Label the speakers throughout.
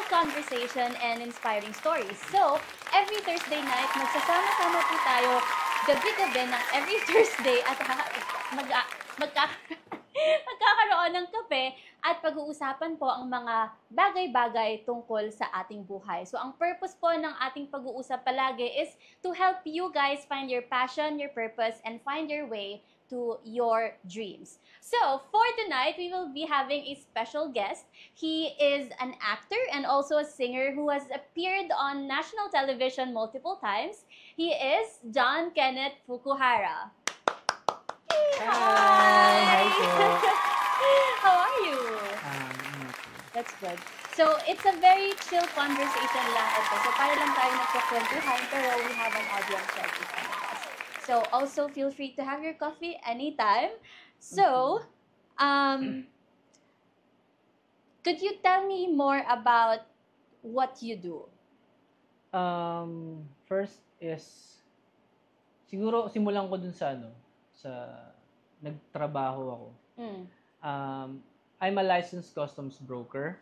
Speaker 1: conversation and inspiring stories. So, every Thursday night, magsasama-sama po tayo gabi-gabi ng every Thursday at magkakaroon ng kape at pag-uusapan po ang mga bagay-bagay tungkol sa ating buhay. So, ang purpose po ng ating pag-uusap palagi is to help you guys find your passion, your purpose, and find your way to your dreams. So, for tonight, we will be having a special guest. He is an actor and also a singer who has appeared on national television multiple times. He is John Kenneth Fukuhara.
Speaker 2: Hi po.
Speaker 1: How are you? That's good. So, it's a very chill conversation lang ito. So, para lang tayo nagkakwentuhan, pero we have an audience right in front of us. So, also feel free to have your coffee anytime. So, could you tell me more about what you do?
Speaker 2: First is, siguro simulan ko dun sa nagtrabaho ako. I'm a licensed customs broker.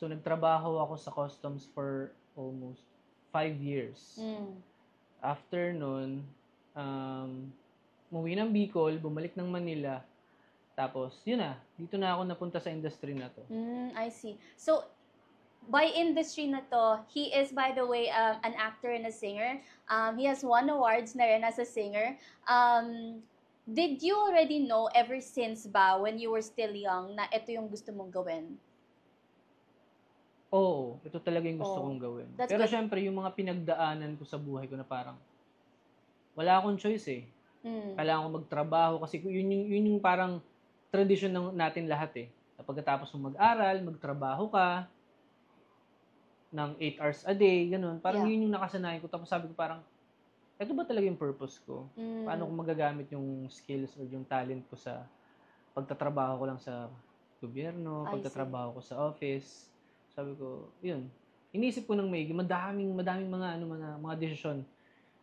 Speaker 2: So, nagtrabaho ako sa customs for almost 5 years. After nun, umuwi ng Bicol, bumalik ng Manila. Tapos, yun na. Dito na ako napunta sa industry na to.
Speaker 1: I see. So, by industry na to, he is, by the way, an actor and a singer. He has won awards na rin as a singer. Did you already know ever since ba, when you were still young, na ito yung gusto mong gawin?
Speaker 2: Oo, ito talaga yung gusto kong gawin.
Speaker 1: That's
Speaker 2: Pero
Speaker 1: good.
Speaker 2: syempre, yung mga pinagdaanan ko sa buhay ko na parang, wala akong choice eh. Kailangan ko magtrabaho kasi yun yung parang tradition natin lahat eh. Pagkatapos mong mag-aral, magtrabaho ka ng 8 hours a day, ganun. Parang yun yung nakasanayan ko. Tapos sabi ko parang, ito ba talaga yung purpose ko? Paano ko magagamit yung skills or yung talent ko sa pagtatrabaho ko lang sa gobyerno, pagtatrabaho ko sa office. Sabi ko, yun. Inisip ko ng maigi, madaming mga desisyon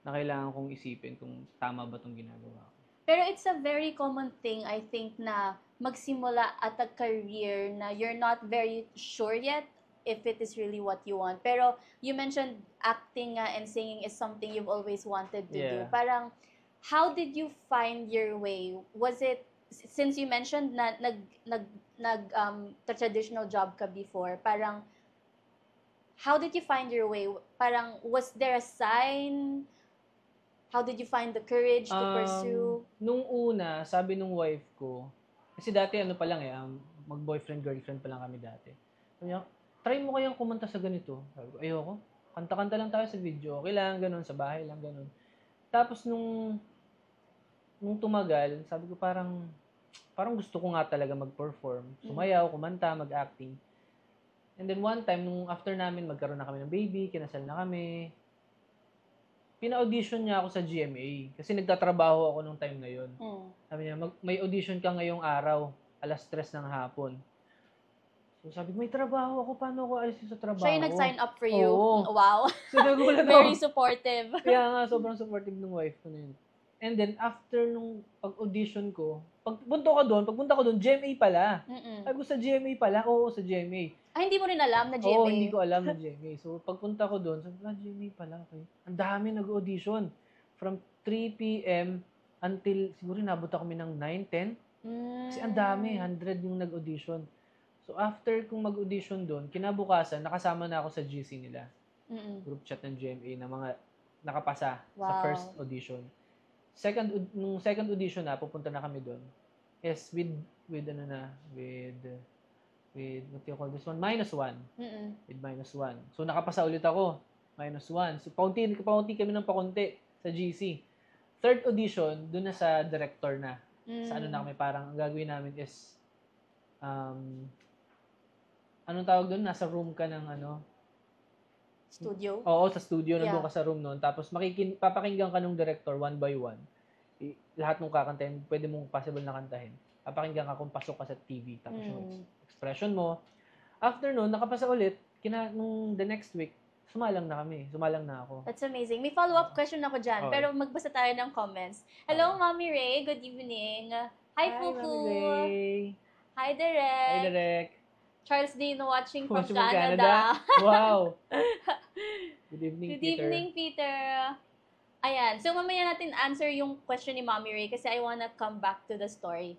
Speaker 2: na kailangan kong isipin kung tama ba itong ginagawa ko.
Speaker 1: Pero it's a very common thing, I think, na magsimula at a career na you're not very sure yet if it is really what you want. Pero you mentioned acting and singing is something you've always wanted to do. Parang, how did you find your way? Was it, since you mentioned na traditional job ka before, parang, how did you find your way? Parang, was there a sign? How did you find the courage to pursue?
Speaker 2: Nung una, sabi nung wife ko, kasi dati pa lang mag-boyfriend, girlfriend pa lang kami dati. Sabi niya, try mo kayang kumanta sa ganito. Sabi ko, ayoko. Kanta-kanta lang tayo sa video. Okay lang, ganun. Sa bahay lang, ganun. Tapos nung tumagal, sabi ko parang gusto ko nga talaga mag-perform. Sumayaw, kumanta, mag-acting. And then one time, nung after namin, magkaroon na kami ng baby, kinasal na kami, pina-audition niya ako sa GMA. Kasi nagtatrabaho ako nung time na yun. Sabi niya, may audition ka ngayong araw, 3:00 ng hapon. So sabi ko, may trabaho ako, paano ako alisin sa trabaho?
Speaker 1: Siya yung nag-sign up for you?
Speaker 2: Oo.
Speaker 1: Wow.
Speaker 2: So nagulat ako.
Speaker 1: Very supportive.
Speaker 2: Kaya nga, sobrang supportive ng wife ko na yun. And then, after nung pag-audition ko, pagpunta ko doon, GMA pala. Sabi ko, sa GMA pala? Oo, sa GMA.
Speaker 1: Hindi mo rin alam na GMA?
Speaker 2: Oo, hindi ko alam na GMA. So, pagpunta ko doon, sabi ko, GMA pala. Okay. Ang dami nag-audition. From 3 p.m. until, siguro nabot ako kami ng 9, 10. Kasi ang dami, 100 yung nag-audition. So, after kong mag-audition doon, kinabukasan, nakasama na ako sa GC nila. Group chat ng GMA na mga nakapasa sa first audition. Nung second audition na, pupunta na kami doon. Yes, with what do you call this one? -1. With -1. So, nakapasa ulit ako. -1. So, paunti kami ng pakunti sa GC. Third audition, doon na sa director na. Sa na kami, parang ang gagawin namin is, anong tawag doon? Nasa room ka ng
Speaker 1: Studio?
Speaker 2: Oo, sa studio. Nandun ka sa room noon. Tapos, papakinggan ka ng director one by one. Lahat ng kakantahin, pwede mong possible na kantahin. Papakinggan ka kung pasok ka sa TV. Tapos yung expression mo. After noon, nakapasa ulit. Nung the next week, sumalang na ako.
Speaker 1: That's amazing. May follow-up question ako dyan, pero magbasa tayo ng comments. Hello, Mommy Ray. Good evening. Hi, Fufu.
Speaker 2: Mami Ray.
Speaker 1: Hi, Derek.
Speaker 2: Hi, Derek.
Speaker 1: Charles Dean watching from
Speaker 2: Watching from
Speaker 1: Canada.
Speaker 2: Wow. Good evening,
Speaker 1: Good
Speaker 2: Peter.
Speaker 1: evening, Peter. Ayan. So, mamaya natin answer yung question ni Mommy Ray kasi I wanna come back to the story.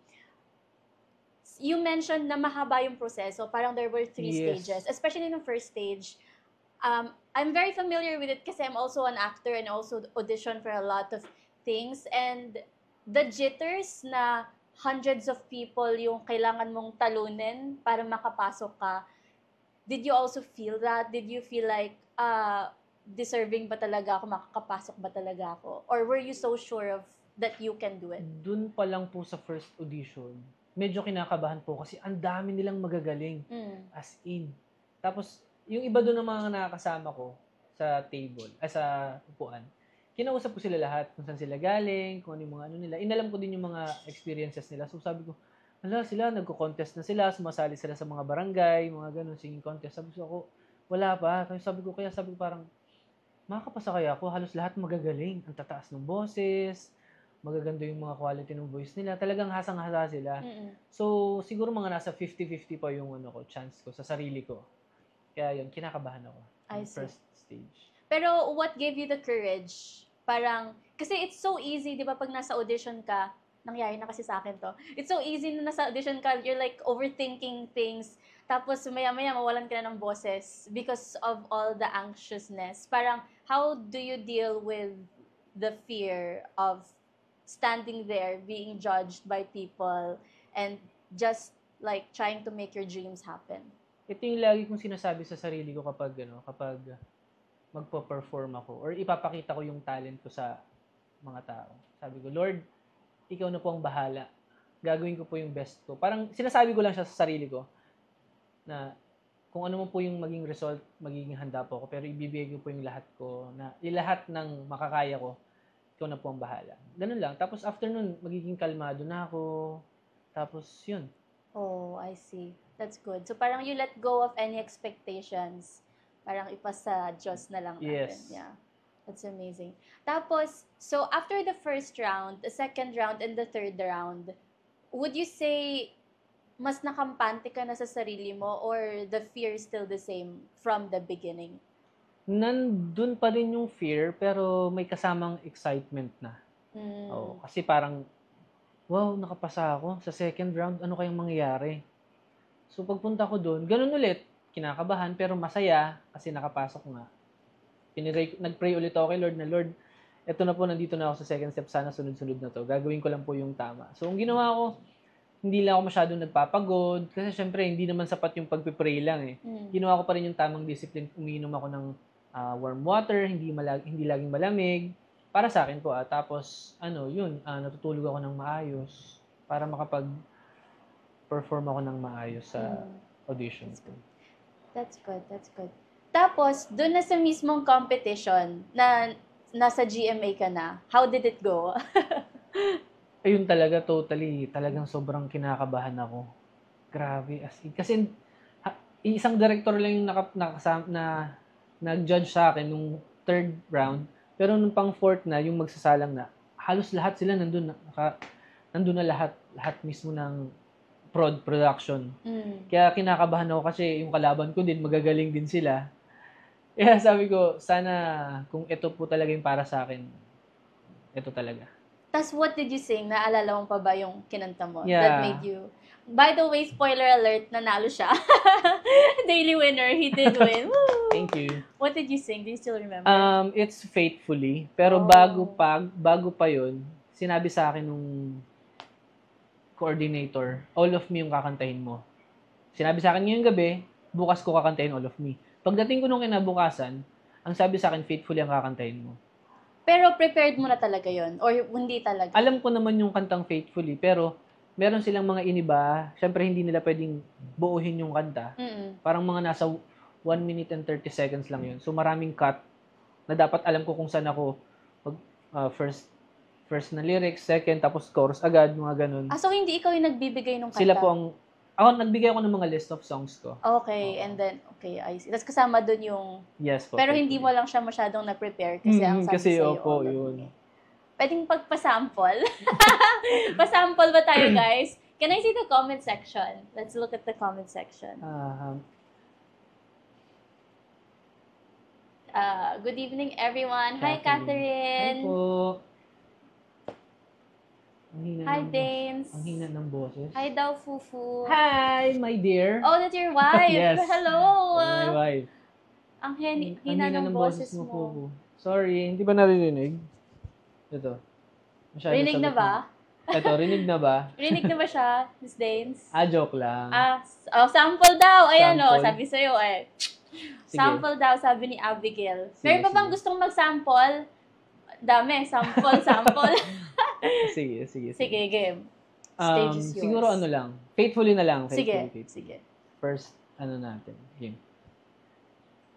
Speaker 1: You mentioned na mahaba yung proseso. Parang there were 3
Speaker 2: Yes.
Speaker 1: stages. Especially in the first stage. I'm very familiar with it kasi I'm also an actor and also audition for a lot of things. And the jitters na hundreds of people yung kailangan mong talunin para makapasok ka. Did you also feel that? Did you feel like, deserving ba talaga ako? Makakapasok ba talaga ako? Or were you so sure of that you can do it?
Speaker 2: Dun pa lang po sa first audition, medyo kinakabahan po kasi ang dami nilang magagaling. As in. Tapos, yung iba doon ng mga nakakasama ko sa table, sa upuan, kinausap ko sila lahat kung saan sila galing, kung ano yung mga ano nila. Inalam ko din yung mga experiences nila. So sabi ko, sila, nagko-contest na sila, sumasali sila sa mga barangay, mga ganun, singing contest. Sabi ko, wala pa. Sabi ko parang, makakapasa kaya ako, halos lahat magagaling. Ang tataas ng boses, magaganda yung mga quality ng voice nila. Talagang hasang-hasa sila. So, siguro mga nasa 50-50 pa yung chance ko sa sarili ko. Kaya yun, kinakabahan ako.
Speaker 1: I see.
Speaker 2: First stage.
Speaker 1: Pero what gave you the courage? Parang, kasi it's so easy, di ba, pag nasa audition ka, nangyari na kasi sa akin to, it's so easy na nasa audition ka, you're like overthinking things, tapos maya-maya mawalan ka na ng boses because of all the anxiousness. Parang, how do you deal with the fear of standing there, being judged by people, and just like trying to make your dreams happen?
Speaker 2: Ito yung lagi kong sinasabi sa sarili ko kapag magpo-perform ako or ipapakita ko yung talent ko sa mga tao. Sabi ko, Lord, ikaw na po ang bahala. Gagawin ko po yung best ko. Parang sinasabi ko lang siya sa sarili ko na kung ano mo po yung maging result, magiging handa po ako. Pero ibibigay ko po yung lahat ko, na lahat ng makakaya ko, ikaw na po ang bahala. Ganun lang. Tapos after nun, magiging kalmado na ako. Tapos yun.
Speaker 1: Oh, I see. That's good. So parang you let go of any expectations. Parang ipasa Diyos na lang natin.
Speaker 2: Yes.
Speaker 1: Yeah. That's amazing. Tapos, so after the first round, the second round, and the third round, would you say mas nakampante ka na sa sarili mo or the fear is still the same from the beginning?
Speaker 2: Nandun pa rin yung fear pero may kasamang excitement na. Oh, kasi parang, wow, nakapasa ako sa second round, ano kayang mangyayari? So pagpunta ko doon, ganun ulit, kinakabahan pero masaya kasi nakapasok nga. Nag-pray ulit ako kay Lord na, Lord, eto na po, nandito na ako sa second step, sana sunod-sunod na to. Gagawin ko lang po yung tama. So ang ginawa ko, hindi lang ako masyadong nagpapagod kasi syempre hindi naman sapat yung pagpipray lang eh. Ginawa ko pa rin yung tamang discipline, umiinom ako ng warm water, hindi laging malamig. Para sa akin po Tapos natutulog ako ng maayos para makapag-perform ako ng maayos sa audition.
Speaker 1: That's good. Tapos, doon na sa mismong competition na nasa GMA ka na, how did it go?
Speaker 2: Ayun talagang sobrang kinakabahan ako. Grabe, as in. Kasi isang director lang yung nag-judge sa akin nung third round, pero nung pang fourth na, yung magsasalang na, halos lahat sila nandun na lahat mismo ng production. Kaya kinakabahan ako kasi yung kalaban ko din, magagaling din sila. Kaya sabi ko, sana kung ito po talaga yung para sa akin, ito talaga.
Speaker 1: Tas what did you sing? Naalala mo pa ba yung kinanta mo?
Speaker 2: Yeah.
Speaker 1: That made you... By the way, spoiler alert, nanalo siya. Daily winner, he did win. Woo!
Speaker 2: Thank you.
Speaker 1: What did you sing? Do you still remember?
Speaker 2: It's Faithfully. Pero bago pa yun, sinabi sa akin nung coordinator, All of Me yung kakantahin mo. Sinabi sa akin ngayong gabi, bukas ko kakantahin All of Me. Pagdating ko nung kinabukasan, ang sabi sa akin, Faithfully ang kakantahin mo.
Speaker 1: Pero prepared mo na talaga yon or hindi talaga?
Speaker 2: Alam ko naman yung kantang Faithfully, pero meron silang mga iniba, syempre hindi nila pwedeng buuhin yung kanta. Parang mga nasa 1 minute and 30 seconds lang yun. So maraming cut na dapat alam ko kung saan ako first na lyrics, second, tapos chorus agad, mga ganun.
Speaker 1: So hindi ikaw yung nagbibigay ng kanta?
Speaker 2: Sila po nagbigay ako ng mga list of songs ko.
Speaker 1: Okay, and then, I see. Tapos kasama dun yung...
Speaker 2: Yes po.
Speaker 1: Pero hindi mo lang siya masyadong na-prepare kasi ang sabi
Speaker 2: kasi
Speaker 1: sa'yo.
Speaker 2: Opo, yun.
Speaker 1: Pwedeng pagpasample? Pasample ba tayo, guys? Can I see the comment section? Let's look at the comment section. Good evening, everyone. Hi, Catherine.
Speaker 2: Hi po.
Speaker 1: Hi, Danes.
Speaker 2: Ang hina ng boses.
Speaker 1: Hi daw, Fufu.
Speaker 2: Hi, my dear.
Speaker 1: Oh, that's your wife.
Speaker 2: Yes.
Speaker 1: Hello.
Speaker 2: That's my wife.
Speaker 1: Ang hina ng boses mo.
Speaker 2: Fufu. Sorry, hindi ba naririnig? Ito. Masyado
Speaker 1: Rinig na
Speaker 2: sagot
Speaker 1: ba?
Speaker 2: Ito, rinig na ba?
Speaker 1: Rinig na ba siya, Miss Danes?
Speaker 2: Joke lang.
Speaker 1: Sample daw. Ayan
Speaker 2: Sample.
Speaker 1: sabi sa'yo eh.
Speaker 2: Sige.
Speaker 1: Sample daw, sabi ni Abigail.
Speaker 2: Sige,
Speaker 1: Meron pa bang
Speaker 2: sige.
Speaker 1: gustong mag-sample? Dami, sample.
Speaker 2: Sige.
Speaker 1: Sige, game. Stage is yours.
Speaker 2: Siguro ano lang. Faithfully na lang.
Speaker 1: Sige.
Speaker 2: Faithfully.
Speaker 1: Sige.
Speaker 2: First, ano natin. Game.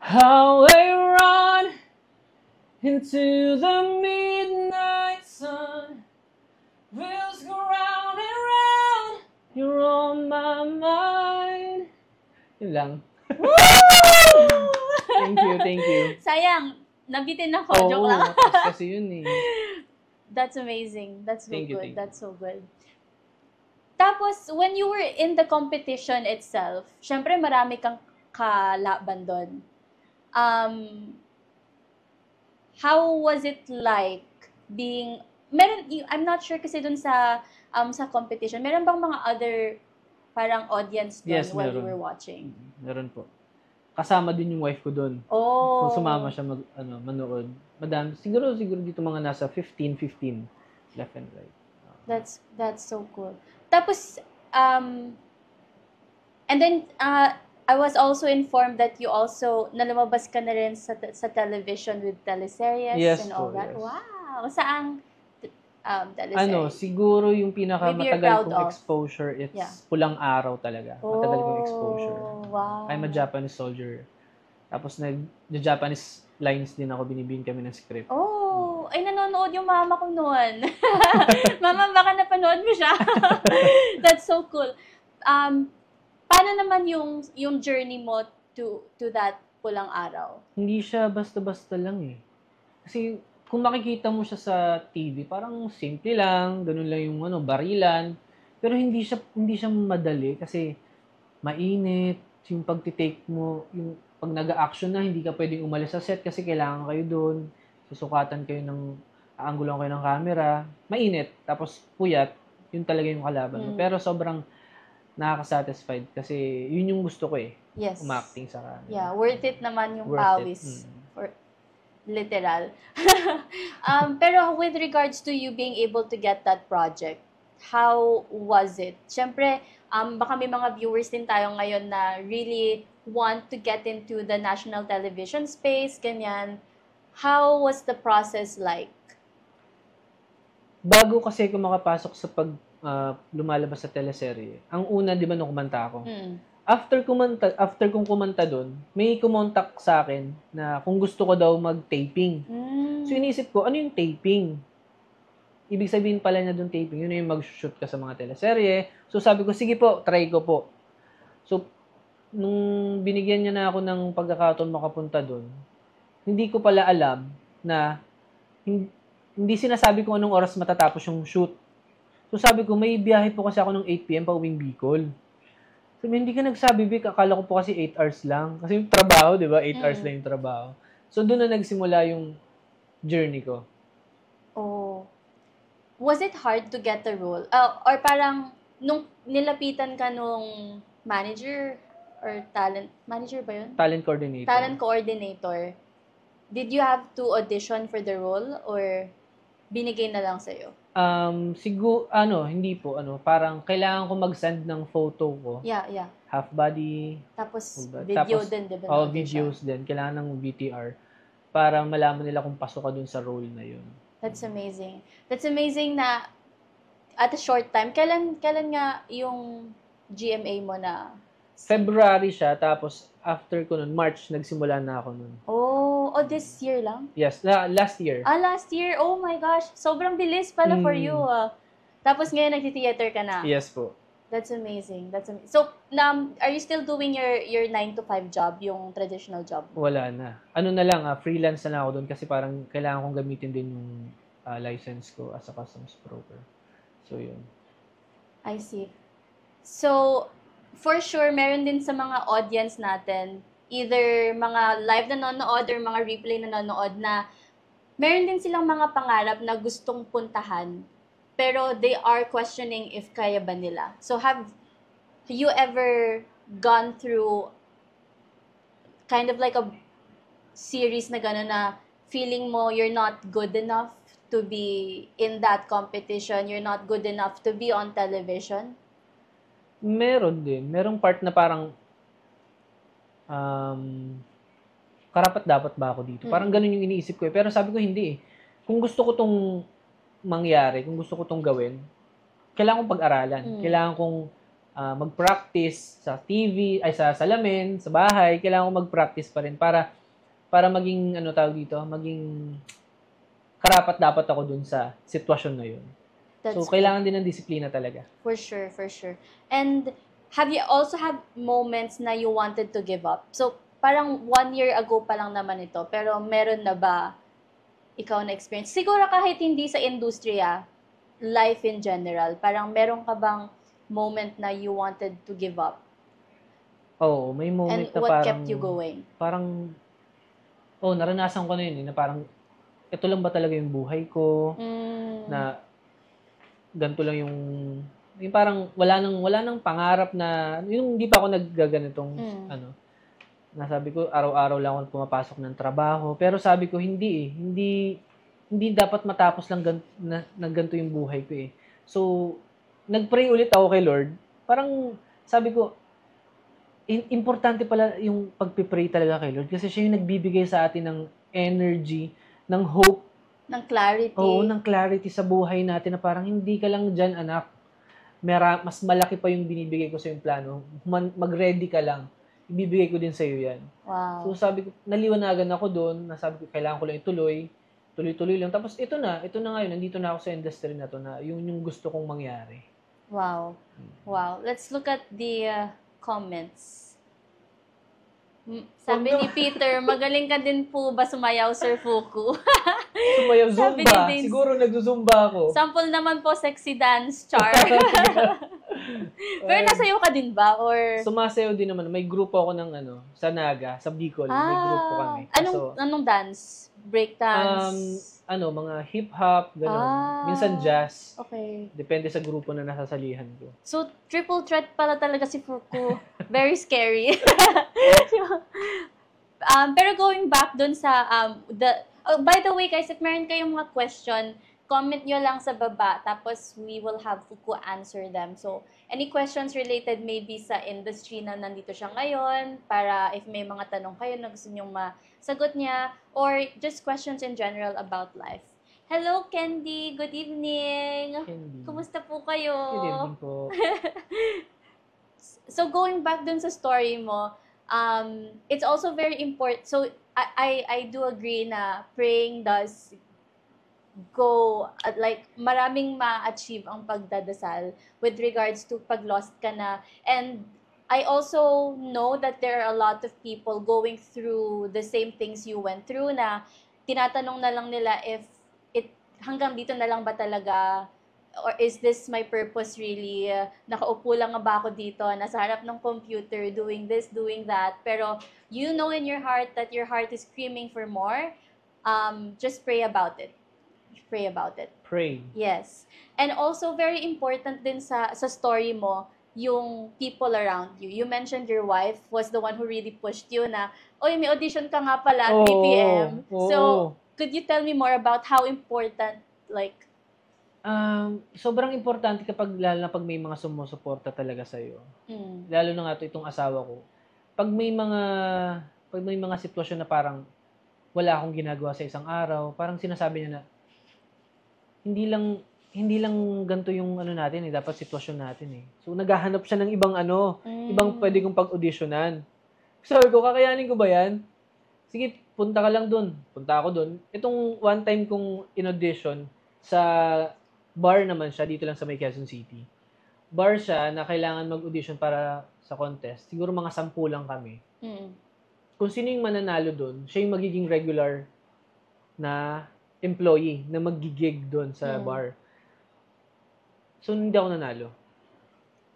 Speaker 2: How I run into the midnight sun. Wheels go round and round. You're on my mind. Yun lang. Thank you.
Speaker 1: Sayang, nabitin ako. Joke
Speaker 2: Oo,
Speaker 1: lang.
Speaker 2: mataas kasi yun eh.
Speaker 1: That's amazing. That's so
Speaker 2: Thank you,
Speaker 1: good.
Speaker 2: thank you.
Speaker 1: That's so good. Tapos, when you were in the competition itself, syempre marami kang kalaban doon. How was it like being, I'm not sure kasi doon sa competition, meron bang mga other parang audience doon
Speaker 2: Yes,
Speaker 1: while you
Speaker 2: meron.
Speaker 1: were watching?
Speaker 2: Meron po. Kasama din yung wife ko doon.
Speaker 1: Oh.
Speaker 2: Kung sumama siya manood. Madami. Siguro dito mga nasa 15 left and right.
Speaker 1: That's so cool. Tapos, and then, I was also informed that you also, nalumabas ka na rin sa television with teleseries
Speaker 2: Yes
Speaker 1: and all
Speaker 2: po,
Speaker 1: that.
Speaker 2: yes.
Speaker 1: Wow! Saang teleseries?
Speaker 2: Siguro yung
Speaker 1: Maybe you're
Speaker 2: pinakamatagal
Speaker 1: proud
Speaker 2: kong
Speaker 1: of.
Speaker 2: exposure, it's
Speaker 1: Yeah.
Speaker 2: Pulang Araw talaga. Matagal kong exposure.
Speaker 1: Wow.
Speaker 2: I'm a Japanese soldier. Tapos Japanese lines din ako, binibigyan kami ng script.
Speaker 1: Oh, ay nanonood yung mama ko noon. Mama, baka napanood mo siya. That's so cool. Paano naman yung journey mo to that Pulang Araw?
Speaker 2: Hindi siya basta-basta lang eh. Kasi kung makikita mo siya sa TV, parang simple lang, ganun lang yung barilan. Pero hindi siya madali kasi mainit, yung pagtitake mo, yung pag nag-action na, hindi ka pwedeng umalis sa set kasi kailangan kayo doon. Susukatan kayo aangulan kayo ng camera. Mainit, tapos puyat, yun talaga yung kalaban mo. Pero sobrang nakaka-satisfied kasi yun yung gusto ko eh.
Speaker 1: Yes.
Speaker 2: Umacting sa camera.
Speaker 1: Yeah, worth it naman yung pawis. Literal. Pero with regards to you being able to get that project, how was it? Siyempre, baka may mga viewers din tayo ngayon na really want to get into the national television space, ganyan. How was the process like?
Speaker 2: Bago kasi ako makapasok sa lumalabas sa teleserye, ang una, di ba, nung kumanta ako? After kong kumanta doon, may kumontak sa akin na kung gusto ko daw mag-taping. So, inisip ko, ano yung taping? Ibig sabihin pala niya doon taping, yun yung mag-shoot ka sa mga teleserye. So, sabi ko, sige po, try ko po. So, nung binigyan niya na ako ng pagkakataon makapunta doon, hindi ko pala alam na hindi sinasabi ko anong oras matatapos yung shoot. So, sabi ko, may biyahe po kasi ako ng 8 p.m. pa uwing Bicol. Sabi, hindi ka nagsabi, Vic. Akala ko po kasi 8 hours lang. Kasi yung trabaho, di ba? 8 hours lang yung trabaho. So, doon na nagsimula yung journey ko.
Speaker 1: Oh. Was it hard to get the role? Or parang, nung nilapitan ka nung manager or talent, manager ba yun?
Speaker 2: Talent coordinator.
Speaker 1: Talent coordinator. Did you have to audition for the role or binigay na lang sa'yo?
Speaker 2: Siguro, hindi po, parang kailangan ko mag-send ng photo ko.
Speaker 1: Yeah.
Speaker 2: Half body.
Speaker 1: Tapos,
Speaker 2: Tapos,
Speaker 1: video din, di ba?
Speaker 2: Videos din. Kailangan ng VTR para malaman nila kung pasok ka dun sa role na yun.
Speaker 1: That's amazing. That's amazing na at a short time. Kailan nga yung GMA mo na?
Speaker 2: February siya, tapos after ko nun, March, nagsimula na ako nun.
Speaker 1: Oh, this year lang?
Speaker 2: Yes, last year.
Speaker 1: Last year. Oh my gosh. Sobrang bilis pala for you. Tapos ngayon nagti-theater ka na.
Speaker 2: Yes po.
Speaker 1: That's amazing. So, are you still doing your 9 to 5 job, yung traditional job?
Speaker 2: Wala na. Na lang, freelance na lang ako doon kasi parang kailangan kong gamitin din yung license ko as a customs broker. So, yun.
Speaker 1: I see. So, for sure, meron din sa mga audience natin, either mga live na nanonood or mga replay na nanonood na meron din silang mga pangarap na gustong puntahan, pero they are questioning if kaya ba nila. So, have you ever gone through kind of like a series na gano'n na feeling mo you're not good enough to be in that competition, you're not good enough to be on television?
Speaker 2: Meron din. Merong part na parang, um, karapat dapat ba ako dito? Parang ganun yung iniisip ko eh. Pero sabi ko hindi eh. Kung gusto ko tong mangyari, kung gusto ko tong gawin, kailangan kong pag-aralan. Kailangan kong mag-practice sa TV, ay sa salamin, sa bahay. Kailangan kong mag-practice pa rin para maging, ano tawag dito, maging karapat dapat ako dun sa sitwasyon na yun. So, kailangan din ng disiplina talaga.
Speaker 1: For sure, for sure. And have you also have moments na you wanted to give up? So, parang 1 year ago pa lang naman ito, pero meron na ba ikaw na experience? Siguro kahit hindi sa industriya, life in general, parang meron ka bang moment na you wanted to give up?
Speaker 2: Oo, may moment
Speaker 1: And
Speaker 2: na
Speaker 1: what
Speaker 2: parang,
Speaker 1: kept you going?
Speaker 2: Parang, naranasan ko na yun eh, na parang, ito lang ba talaga yung buhay ko? Na, ganito lang yung parang wala nang pangarap na, yung hindi pa ako naggaganitong, nasabi ko, araw-araw lang ako pumapasok ng trabaho. Pero sabi ko, hindi eh. Hindi dapat matapos lang na ganito yung buhay ko eh. So, nagpray ulit ako kay Lord. Parang, sabi ko, importante pala yung pagpipray talaga kay Lord. Kasi siya yung nagbibigay sa atin ng energy, ng hope,
Speaker 1: ng clarity.
Speaker 2: Oo, ng clarity sa buhay natin na parang hindi ka lang dyan, anak. Mas malaki pa yung binibigay ko sa yung plano. Mag-ready ka lang. Ibibigay ko din sa iyo yan.
Speaker 1: Wow.
Speaker 2: So sabi ko, naliwanagan ako doon, nasabi ko, kailangan ko lang ituloy. Tuloy-tuloy lang. Tapos ito na ngayon, nandito na ako sa industry na to na yung gusto kong mangyari.
Speaker 1: Wow. Wow. Let's look at the comments. Sabi ni Peter, magaling ka din po ba sumayaw, Sir Fuku?
Speaker 2: Sumayaw, Zumba. Siguro nagzuzumba ako.
Speaker 1: Sample naman po, sexy dance, char. Pero nasayaw ka din ba? Or
Speaker 2: sumasayaw din naman. May grupo ako ng sa Naga, sa Bicol. May grupo kami.
Speaker 1: Anong dance? Break dance?
Speaker 2: Mga hip-hop, gano'n. Minsan jazz.
Speaker 1: Okay.
Speaker 2: Depende sa grupo na nasasalihan ko.
Speaker 1: So, triple threat pala talaga si Fuku. Very scary. Pero going back dun sa, by the way guys, if meron kayong mga question, comment nyo lang sa baba, tapos we will have Fuku answer them. So, any questions related maybe sa industry na nandito siya ngayon, para if may mga tanong kayo na gusto nyong masagot niya, or just questions in general about life. Hello, Candy! Good evening!
Speaker 2: Candy.
Speaker 1: Kumusta po kayo?
Speaker 2: Good evening po.
Speaker 1: So, going back dun sa story mo, it's also very important. So, I do agree na praying does go, like, maraming ma-achieve ang pagdadasal with regards to pag lost ka na. And I also know that there are a lot of people going through the same things you went through, na tinatanong na lang nila if hanggang dito na lang ba talaga, or is this my purpose really? Nakaupo lang ba ako dito, nasa harap ng computer, doing this, doing that. Pero you know in your heart that your heart is screaming for more. Just pray about it. Pray about it.
Speaker 2: Pray.
Speaker 1: Yes. And also, very important din sa story mo, yung people around you. You mentioned your wife was the one who really pushed you na, oy, may audition ka nga pala at 3 p.m. So, could you tell me more about how important, like,
Speaker 2: sobrang importante lalo na pag may mga sumusuporta talaga sa'yo. Lalo na nga itong asawa ko. Pag may mga sitwasyon na parang wala akong ginagawa sa isang araw, parang sinasabi niya na, hindi lang ganito yung natin eh, dapat sitwasyon natin eh. So, naghahanap siya ng ibang ibang pwede kong pag-auditionan. Sabi ko, kakayanin ko ba yan? Sige, punta ka lang dun. Punta ako dun. Itong one time kong in-audition, sa bar naman siya, dito lang sa may Quezon City. Bar siya na kailangan mag-audition para sa contest. Siguro mga 10 lang kami. Kung sino yung mananalo dun, siya yung magiging regular na employee na mag-gig doon sa bar. So, hindi ako nanalo.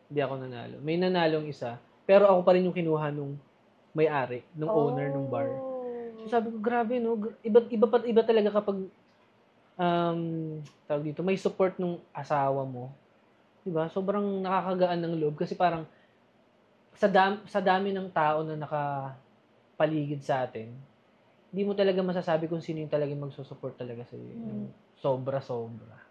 Speaker 2: Hindi ako nanalo. May nanalong isa, pero ako pa rin yung kinuha nung may-ari, nung owner nung bar. So sabi ko, grabe no, iba talaga kapag tawag dito, may support nung asawa mo. 'Di ba? Sobrang nakakagaan ng loob kasi parang sa dami ng tao na nakapaligid sa atin, hindi mo talaga masasabi kung sino yung talagang magsusupport talaga sa iyo. Sobra-sobra.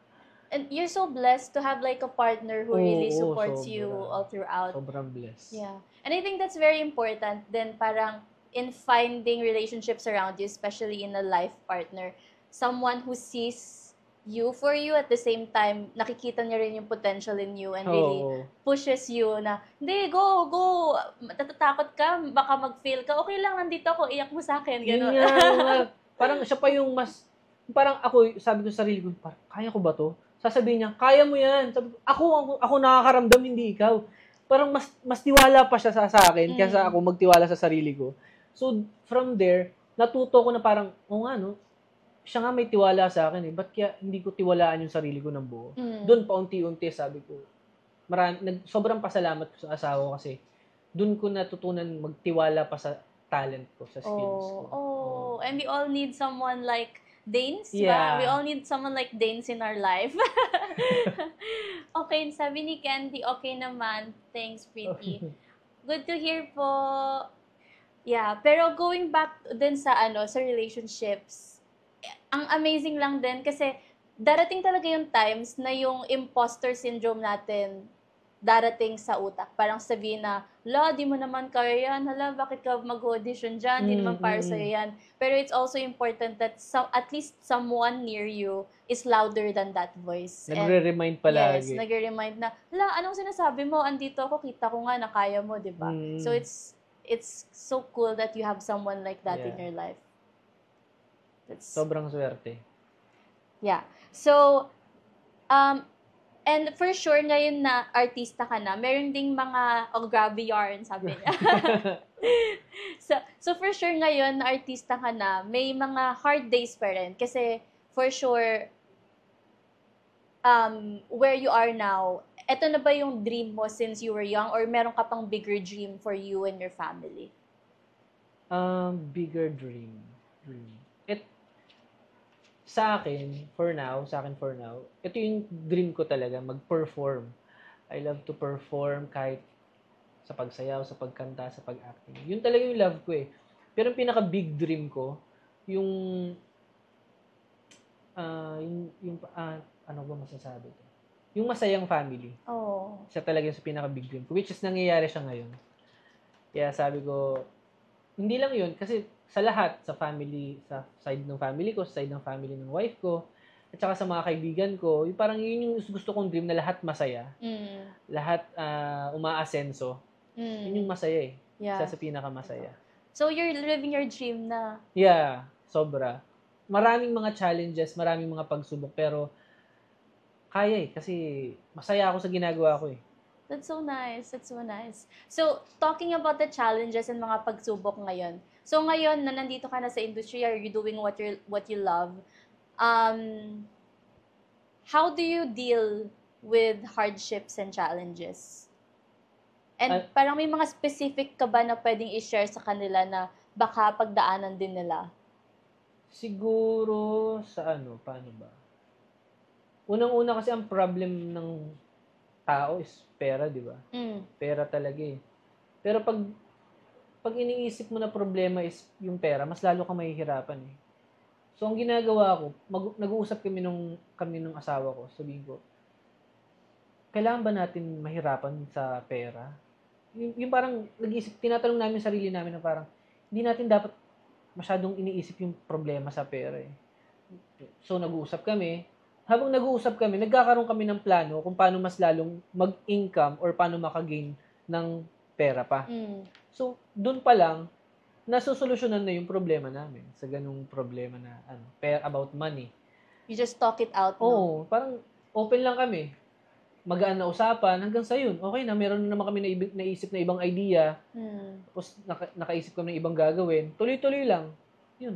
Speaker 1: And you're so blessed to have like a partner who really supports you
Speaker 2: sobra.
Speaker 1: all throughout.
Speaker 2: Sobrang blessed.
Speaker 1: Yeah. And I think that's very important then parang in finding relationships around you, especially in a life partner, someone who sees you for you at the same time, nakikita niya rin yung potential in you and really pushes you na, hindi, go, natatakot ka, baka mag-fail ka, okay lang, nandito ako, iyak mo sa akin, gano'n.
Speaker 2: Yun nga, parang siya pa yung parang ako, sabi ko sa sarili ko, parang, kaya ko ba to? Sasabihin niya, kaya mo yan. Sabi ko, ako nakakaramdam, hindi ikaw. Parang mas tiwala pa siya sa akin kaysa ako magtiwala sa sarili ko. So, from there, natuto ko na parang, nga no, siya nga may tiwala sa akin eh. Ba't kaya hindi ko tiwalaan yung sarili ko ng buo? Doon, paunti-unti, sabi ko, sobrang pasalamat ko sa asawa ko kasi doon ko natutunan magtiwala pa sa talent ko, sa skills ko.
Speaker 1: And we all need someone like Danes,
Speaker 2: yeah.
Speaker 1: ba? We all need someone like Danes in our life. Okay, sabi ni Candy, okay naman. Thanks, pretty. Good to hear po. Yeah, pero going back din sa sa relationships, ang amazing lang din kasi darating talaga yung times na yung imposter syndrome natin darating sa utak. Parang sabihin na, di mo naman kaya yan. Bakit ka mag-audition dyan? Di naman para sa'yo yan. Pero it's also important that at least someone near you is louder than that voice.
Speaker 2: Nagre-remind palagi.
Speaker 1: Yes, nagre-remind na, anong sinasabi mo? Andito ako, kita ko nga na kaya mo, di ba? So it's so cool that you have someone like that in your life.
Speaker 2: Sobrang swerte.
Speaker 1: Yeah. So, and for sure, ngayon na artista ka na, meron ding mga, grabe yarn, sabi niya. so for sure ngayon na artista ka na, may mga hard days pa rin. Kasi, for sure, where you are now, eto na ba yung dream mo since you were young or meron ka pang bigger dream for you and your family?
Speaker 2: Bigger dream. Sa akin for now, ito yung dream ko talaga, mag-perform. I love to perform kahit sa pagsayaw, sa pagkanta, sa pag-acting. Yun talaga yung love ko eh. Pero yung pinaka-big dream ko, ano ba masasabi ko? Yung masayang family. Siya talaga yung pinaka-big dream ko, which is nangyayari siya ngayon. Kaya sabi ko, hindi lang yun, kasi sa lahat, sa family, sa side ng family ko, sa side ng family ng wife ko, at saka sa mga kaibigan ko, yung parang yun yung gusto kong dream na lahat masaya. Lahat umaasenso. Yun yung masaya eh. Isa sa pinakamasaya.
Speaker 1: So, you're living your dream na?
Speaker 2: Yeah, sobra. Maraming mga challenges, maraming mga pagsubok, pero kaya eh, kasi masaya ako sa ginagawa ko eh.
Speaker 1: That's so nice. So, talking about the challenges and mga pagsubok ngayon. So, ngayon na nandito ka na sa industry, are you doing what you love? How do you deal with hardships and challenges? And parang may mga specific ka ba na pwedeng i-share sa kanila na baka pagdaanan din nila?
Speaker 2: Siguro sa paano ba? Unang-una kasi ang problem ng tao is pera, di ba? Pera talaga eh. Pero pag iniisip mo na problema is yung pera, mas lalo ka mahihirapan eh. So, ang ginagawa ko, nag-uusap kami nung asawa ko, sabihin ko, kailangan ba natin mahirapan sa pera? Yung parang, tinatanong namin sarili namin na parang, hindi natin dapat masyadong iniisip yung problema sa pera eh. So, nag-uusap kami. Habang nag-uusap kami, nagkakaroon kami ng plano kung paano mas lalong mag-income or paano makagain ng pera pa. So, dun pa lang, nasusolusyonan na yung problema namin sa ganung problema na about money.
Speaker 1: You just talk it out, no?
Speaker 2: Oo, parang open lang kami. Magaan na usapan hanggang sa yun. Okay na, meron na naman kami naisip na ibang idea. Tapos nakaisip kami ng ibang gagawin. Tuloy-tuloy lang. Yun.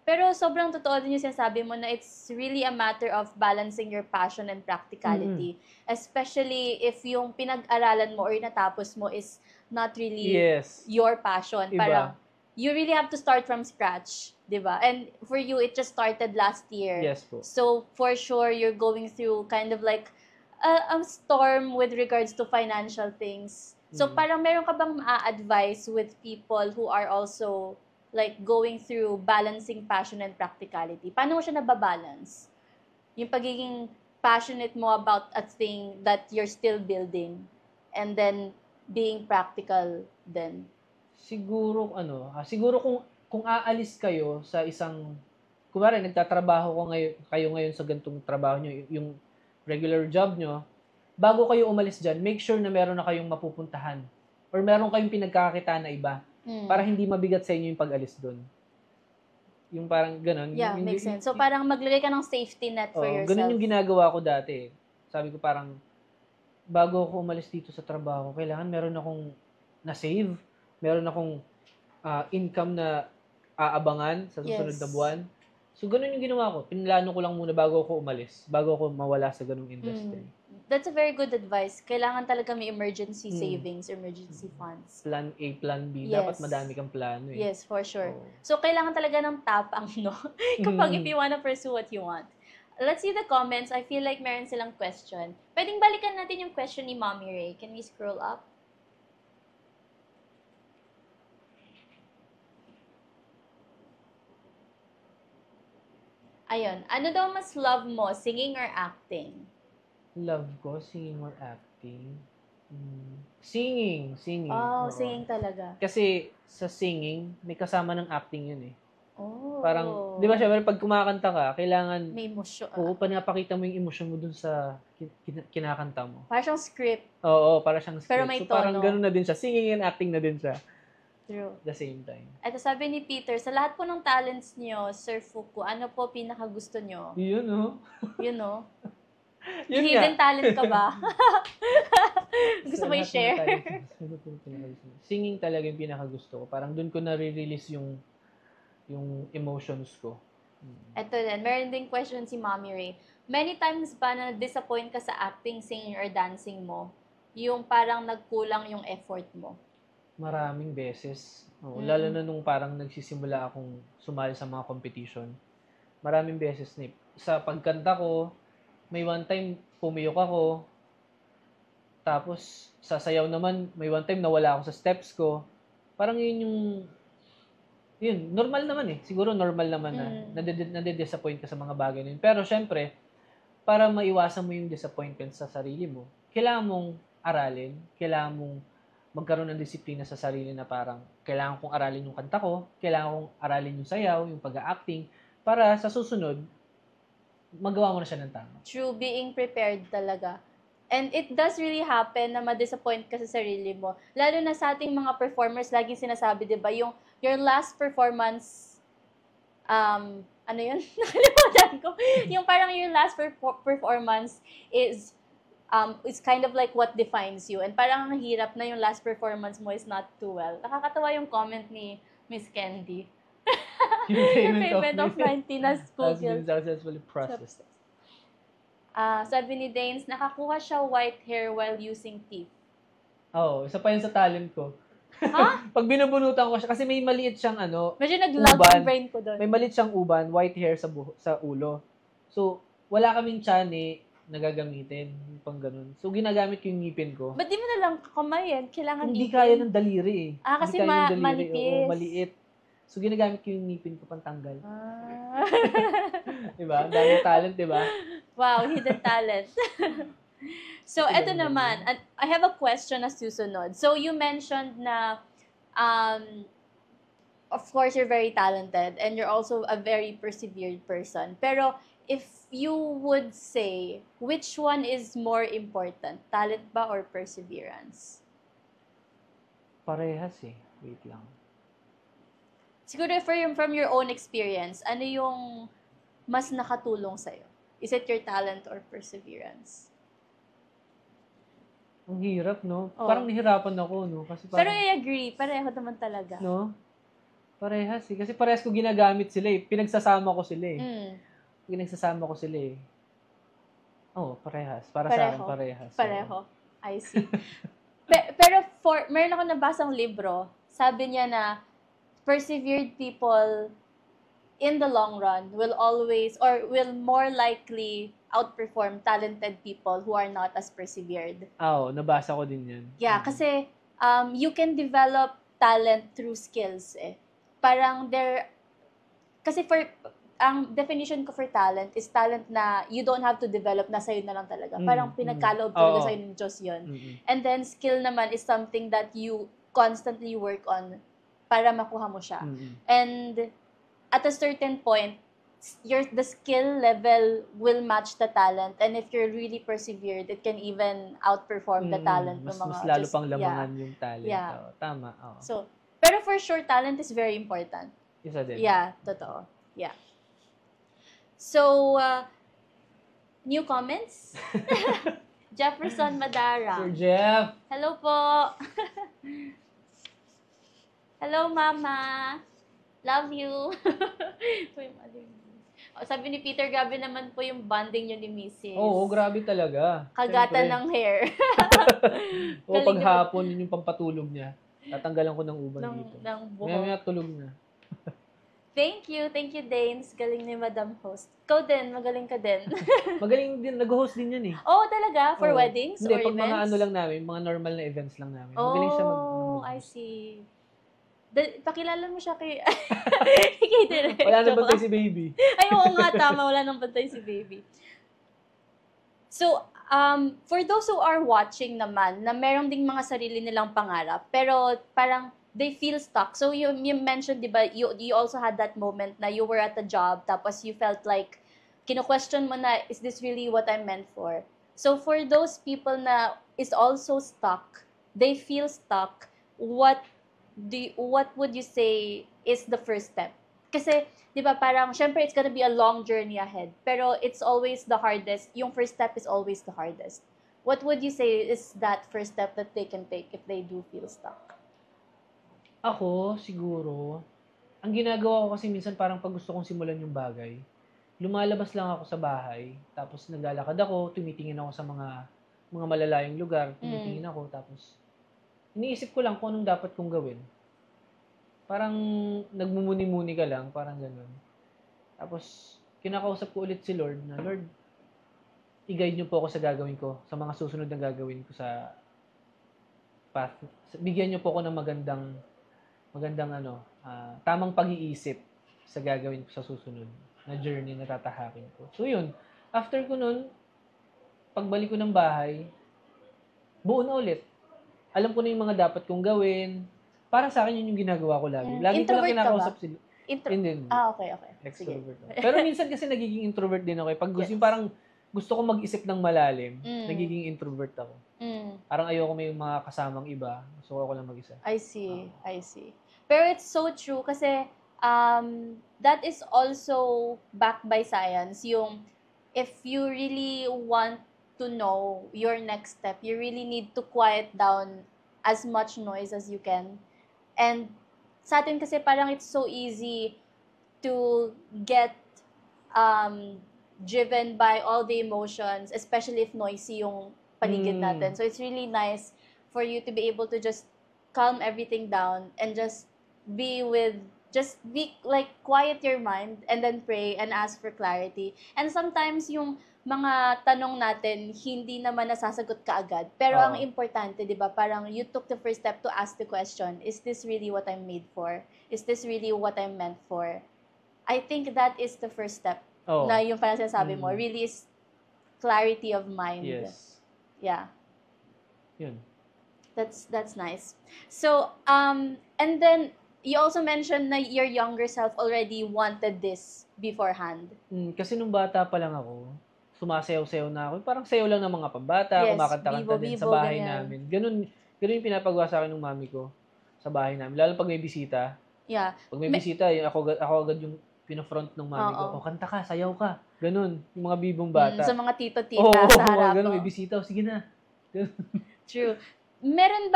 Speaker 1: Pero sobrang totoo din yung sinasabi mo na it's really a matter of balancing your passion and practicality. Especially if yung pinag-aralan mo or natapos mo is not really
Speaker 2: Yes.
Speaker 1: your passion.
Speaker 2: Iba.
Speaker 1: Parang, you really have to start from scratch, di ba? And for you, it just started last year.
Speaker 2: Yes po.
Speaker 1: So, for sure, you're going through kind of like a storm with regards to financial things. So, parang meron ka bang ma-advise with people who are also like going through balancing passion and practicality? Paano mo siya nababalance? Yung pagiging passionate mo about a thing that you're still building and then being practical then.
Speaker 2: Siguro siguro kung aalis kayo sa isang kunwari nagtatrabaho kayo ngayon sa ganitong trabaho niyo, yung regular job niyo, bago kayo umalis diyan, make sure na meron na kayong mapupuntahan or meron kayong pinagkakakitaan na iba para hindi mabigat sa inyo yung pag-alis doon. Yung parang ganun.
Speaker 1: Yeah, makes sense. So parang maglagay ka ng safety net for yourself.
Speaker 2: Ganun yung ginagawa ko dati. Sabi ko parang bago ako umalis dito sa trabaho, kailangan meron akong na-save, meron akong income na aabangan sa susunod na buwan. So, ganun yung ginawa ko. Pinlano ko lang muna bago ako umalis, bago ako mawala sa ganung industry.
Speaker 1: That's a very good advice. Kailangan talaga may emergency savings, emergency funds.
Speaker 2: Plan A, Plan B.
Speaker 1: Yes.
Speaker 2: Dapat madami kang plano eh.
Speaker 1: Yes, for sure. So, kailangan talaga ng tapang, no? Kapag if you wanna pursue what you want. Let's see the comments. I feel like meron silang question. Pwedeng balikan natin yung question ni Mommy Ray. Can we scroll up? Ayun. Ano daw mas love mo, singing or acting?
Speaker 2: Love ko, singing or acting? Singing.
Speaker 1: Oh, singing talaga.
Speaker 2: Kasi sa singing, may kasama ng acting yun eh.
Speaker 1: Oh.
Speaker 2: Parang, di ba syempre pag kumakanta ka, kailangan
Speaker 1: may emosyon.
Speaker 2: Oo, pinapakita mo yung emosyon mo dun sa kinakanta mo.
Speaker 1: Para siyang script.
Speaker 2: Oo, para siyang script.
Speaker 1: Pero may
Speaker 2: so, parang
Speaker 1: tono.
Speaker 2: ganun na din siya. Singing and acting na din siya.
Speaker 1: True.
Speaker 2: The same time.
Speaker 1: Ito sabi ni Peter, sa lahat po ng talents niyo, Sir Fuku, ano po pinakagusto niyo?
Speaker 2: Yun, no?
Speaker 1: Yun, no?
Speaker 2: Yun
Speaker 1: Hidden
Speaker 2: nga.
Speaker 1: talent ka ba? Gusto mo i-share?
Speaker 2: Singing talaga yung pinakagusto ko. Parang dun ko nare-release yung emotions ko.
Speaker 1: Ito din, meron din question si Mommy Ray. Many times ba na disappoint ka sa acting, singing, or dancing mo? Yung parang nagkulang yung effort mo?
Speaker 2: Maraming beses. Lalo na nung parang nagsisimula akong sumali sa mga competition. Maraming beses na sa pagkanta ko, may one time pumiyok ako. Tapos sasayaw naman, may one time nawala ako sa steps ko. Parang yun, normal naman eh. Siguro normal naman na nade-disappoint ka sa mga bagay na yun. Pero syempre, para maiwasan mo yung disappointment sa sarili mo, kailangan mong aralin, kailangan mong magkaroon ng disiplina sa sarili na parang kailangan kong aralin yung kanta ko, kailangan kong aralin yung sayaw, yung pag-acting, para sa susunod, magawa mo na siya ng tama.
Speaker 1: True, being prepared talaga. And it does really happen na ma-disappoint ka sa sarili mo. Lalo na sa ating mga performers, laging sinasabi, di ba, yung your last performance, ano yun? Nakalimutan ko. Yung parang your last performance is kind of like what defines you. And parang ang hirap na yung last performance mo is not too well. Nakakatawa yung comment ni Miss Candy.
Speaker 2: Yung
Speaker 1: payment of 90 na
Speaker 2: has been successfully processed.
Speaker 1: Sabi ni Danes, nakakuha siya white hair while using teeth.
Speaker 2: Isa pa yun sa talent ko.
Speaker 1: Ha?
Speaker 2: Pag binubunutan ko siya, kasi may maliit siyang
Speaker 1: medyo nag-love yung brain ko doon.
Speaker 2: May maliit siyang uban, white hair sa ulo. So, wala kaming tiyan na gagamitin. Yung pang ganun. So, ginagamit ko yung ngipin ko.
Speaker 1: Ba't di mo na lang kamayin? Kailangan
Speaker 2: Hindi
Speaker 1: ngipin?
Speaker 2: kaya ng daliri eh.
Speaker 1: Kasi
Speaker 2: Hindi kaya ng daliri.
Speaker 1: manipis.
Speaker 2: Oo, maliit. So, ginagamit ko yung ngipin ko pantanggal. Diba? Dami talent, diba?
Speaker 1: Wow, hidden talent. So, eto naman. I have a question na susunod. So, you mentioned na, of course, you're very talented and you're also a very persevered person. Pero, if you would say, which one is more important? Talent ba or perseverance?
Speaker 2: Parehas eh. Wait lang.
Speaker 1: Siguro from your own experience, ano yung mas nakatulong sa'yo? Is it your talent or perseverance?
Speaker 2: Ang hirap, no?
Speaker 1: Oh.
Speaker 2: Parang nahirapan ako, no? Kasi parang,
Speaker 1: Pero I agree, pareho naman talaga.
Speaker 2: no? Parehas eh. Kasi parehas ko ginagamit sila eh. Pinagsasama ko sila eh.
Speaker 1: Mm.
Speaker 2: Pinagsasama ko sila eh. Oo, parehas. Para sa akin,
Speaker 1: Pareho.
Speaker 2: parehas.
Speaker 1: Pareho. I see. Pero meron ako nabasang libro, sabi niya na persevered people in the long run will always or will more likely outperform talented people who are not as persevered.
Speaker 2: Oo, nabasa ko din yan.
Speaker 1: Yeah, kasi you can develop talent through skills eh. Parang kasi ang definition ko for talent is talent na you don't have to develop, na sa'yo na lang talaga. Parang pinagkaloob talaga
Speaker 2: Oo.
Speaker 1: sa'yo ng Diyos yun.
Speaker 2: Mm-mm.
Speaker 1: And then skill naman is something that you constantly work on para makuha mo siya.
Speaker 2: Mm-mm.
Speaker 1: And at a certain point, the skill level will match the talent, and if you're really persevered, it can even outperform the talent ng mga
Speaker 2: Mas lalo pang lamangan yung talent.
Speaker 1: Yeah.
Speaker 2: Oo, tama. Oo.
Speaker 1: So, pero for sure, talent is very important.
Speaker 2: Isa din.
Speaker 1: Yeah, totoo. Yeah. So, new comments? Jefferson Madara.
Speaker 2: Sir Jeff.
Speaker 1: Hello po. Hello, Mama. Love you. Uy, maling. Sabi ni Peter, grabe naman po yung bonding niyo ni Mrs.
Speaker 2: Oo, grabe talaga.
Speaker 1: Kagatan
Speaker 2: Siyempre.
Speaker 1: ng hair.
Speaker 2: Oo, pag hapon, yun yung pampatulog niya. Tatanggalan ko ng uban dito.
Speaker 1: ng buhok.
Speaker 2: Maya tulog na.
Speaker 1: Thank you, Danes. Galing ni Madam Host. Ikaw din, magaling ka din.
Speaker 2: Magaling din, nag-host din yan eh.
Speaker 1: Oh, talaga? For
Speaker 2: Oo.
Speaker 1: weddings
Speaker 2: Hindi,
Speaker 1: or
Speaker 2: pag
Speaker 1: events?
Speaker 2: mga ano lang namin, mga normal na events lang namin. Magaling siya
Speaker 1: Oh, I
Speaker 2: mag-host.
Speaker 1: see. Pakilala mo siya kay... kay Direk.
Speaker 2: Wala na
Speaker 1: Joke
Speaker 2: bantay
Speaker 1: lang.
Speaker 2: si baby.
Speaker 1: Ay, oo nga, tama. Wala nang bantay si baby. So, for those who are watching naman, na meron ding mga sarili nilang pangarap, pero parang they feel stuck. So, you mentioned, di ba, you also had that moment na you were at a job, tapos you felt like, kino-question mo na, is this really what I'm meant for? So, for those people na is also stuck, they feel stuck, what would you say is the first step? Kasi, di ba, parang, syempre, it's gonna be a long journey ahead. Pero, it's always the hardest. Yung first step is always the hardest. What would you say is that first step that they can take if they do feel stuck?
Speaker 2: Ako, siguro, ang ginagawa ko kasi minsan parang pag gusto kong simulan yung bagay, lumalabas lang ako sa bahay, tapos naglalakad ako, tumitingin ako sa mga malalayong lugar, tumitingin ako, tapos iniisip ko lang kung anong dapat kong gawin. Parang nagmumuni-muni ka lang, parang gano'n. Tapos, kinakausap ko ulit si Lord na, Lord, i-guide niyo po ako sa gagawin ko, sa mga susunod na gagawin ko sa path. Bigyan niyo po ako ng magandang tamang pag-iisip sa gagawin ko sa susunod na journey na tatahakin ko. So, yun. After ko nun, pagbalik ko ng bahay, buo na ulit. Alam ko na yung mga dapat kong gawin. Para sa akin, yun yung ginagawa ko lagi. Lagi ko lang kinakausap sila.
Speaker 1: Okay.
Speaker 2: Extrovert. Pero minsan kasi nagiging introvert din ako. Pag gusto, yung parang gusto ko mag-isip ng malalim, nagiging introvert ako. Parang ayoko may mga kasamang iba. Gusto ko lang mag-isa.
Speaker 1: I see. Pero it's so true kasi that is also backed by science. Yung if you really want to know your next step, you really need to quiet down as much noise as you can. And sa atin kasi parang it's so easy to get driven by all the emotions, especially if noisy yung paligid natin. So it's really nice for you to be able to just calm everything down and just be like quiet your mind and then pray and ask for clarity. And sometimes yung mga tanong natin hindi naman nasasagot kaagad. Pero ang importante, 'di ba? Parang you took the first step to ask the question, is this really what I'm made for? Is this really what I'm meant for? I think that is the first step. Na yung parang sinasabi mo, really is clarity of mind.
Speaker 2: Yes.
Speaker 1: Yeah.
Speaker 2: Yun.
Speaker 1: That's nice. So, and then you also mentioned na your younger self already wanted this beforehand.
Speaker 2: Kasi nung bata pa lang ako, sumasayaw-sayaw na ako. Parang sayaw lang ng mga pambata, kumakanta-kanta din sa bahay namin. Ganun yung pinapagawa sa akin ng mami ko sa bahay namin. Lalo pag may bisita.
Speaker 1: Yeah.
Speaker 2: Pag may bisita, ako agad yung pinafront ng mami ko. Kanta ka, sayaw ka. Ganun. Yung mga bibong bata.
Speaker 1: Sa mga tito-tita sa harapan.
Speaker 2: Ganun, may bisita. Sige na.
Speaker 1: True. meron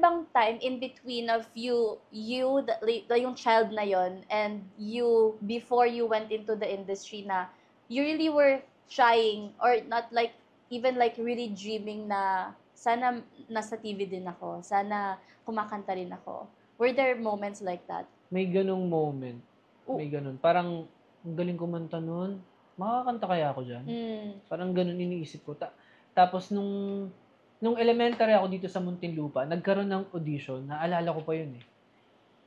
Speaker 1: bang time in between of yung child na yon and you before you went into the industry na you really were trying or not like even like really dreaming na sana nasa TV din ako, sana kumakanta rin ako. Were there moments like that?
Speaker 2: May ganung moment. May ganun. Parang, ang galing kumanta nun. Makakanta kaya ako dyan? Parang ganun iniisip ko. Tapos nung elementary ako dito sa Muntinlupa, nagkaroon ng audition, naalala ko pa yun eh.